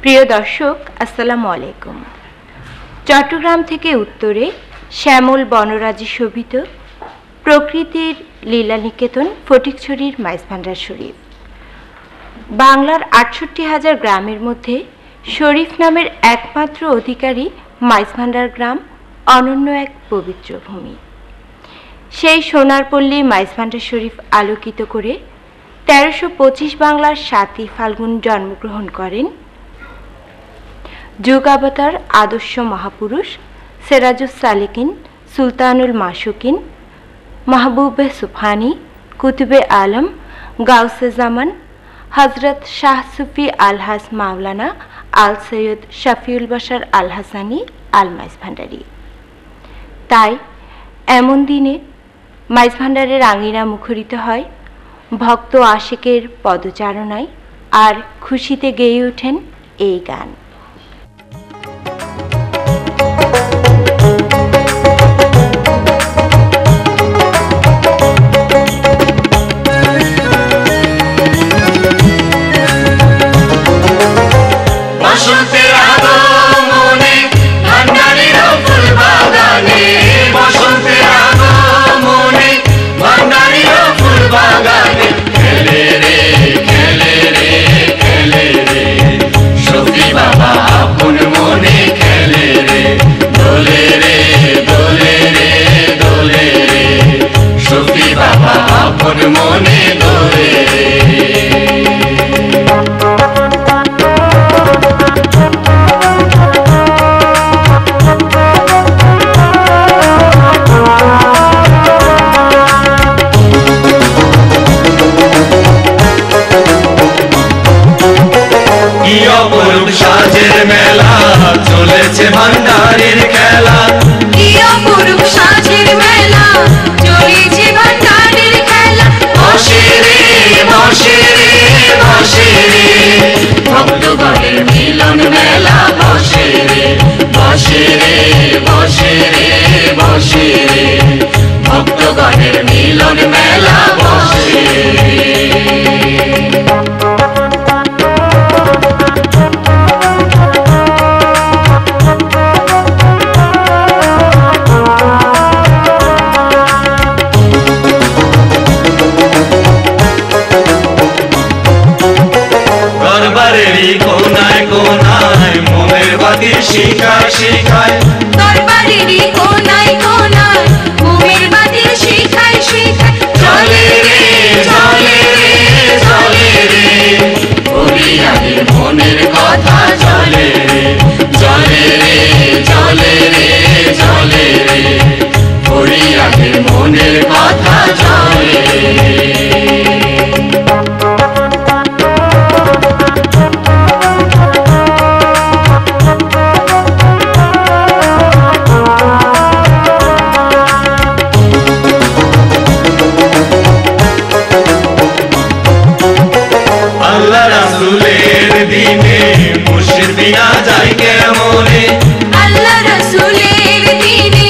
প্রিয় দর্শক, আসসালামু আলাইকুম। চট্টগ্রাম থেকে উত্তরে শ্যামল বনরাজি শোভিত প্রকৃতির লীলানিকেতন ফটিকছড়ির মাইজভান্ডার শরীফ। বাংলার ৬৮,০০০ গ্রামের মধ্যে শরীফ নামের একমাত্র অধিকারী মাইজভান্ডার গ্রাম অনন্য এক পবিত্র ভূমি। সেই সোনারপল্লী মাইজভান্ডার শরীফ আলোকিত করে ১৩২৫ বাংলার ৭ই ফাল্গুন জন্মগ্রহণ করেন যুগাবতার আদর্শ মহাপুরুষ সিরাজুস সালিকিন, সুলতানুল মাসুকিন, মাহবুবে সুবহানি, কুতুবে আলম, গাউসে জামান, হজরত শাহ সুফি আলহাজ মাওলানা আল সৈয়দ শফিউল বাশার আল হাসানি আল মাইজভান্ডারি। তাই এমন দিনে মাইজভান্ডারের আঙিনা মুখরিত হয় ভক্ত আশিকের পদচারণায়, আর খুশিতে গেয়ে ওঠেন এই গান। সাজের মেলা চলেছে ভান্ডারের খেলা, কি অপরূপ সাজের মেলা চলেছে ভান্ডারের খেলা। বসে রে বসে রে বসে রে ভক্তগণের মিলন মেলা। বসে রে বসে রে বসে রে বসে রে ভক্তগণের মিলন মেলা। বসে কোনায় কোনায় মোমের বাতির শিখায় শিখায়, দরবারেরই কোনায় কোনায় মোমের বাতির শিখায় শিখায়। চলে রে চলে রে চলে রে হরিয়াদের মনের কথা। চলে রে চলে রে চলে রে চলে রে হরিয়াদের মনের কথা। চলে দিনে মুর্শিদ বিনা যায় কেমনে, আল্লাহ রাসূলের দিনে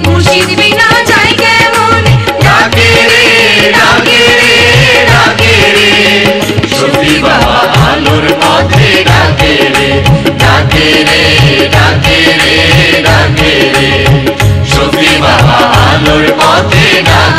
মুর্শিদ বিনা যায় কেমনে। ডাকে রে ডাকে রে ডাকে রে শফি বাবা আলোর পথে। ডাকে রে ডাকে রে ডাকে রে ডাকে রে শফি বাবা আলোর পথে। ডাকে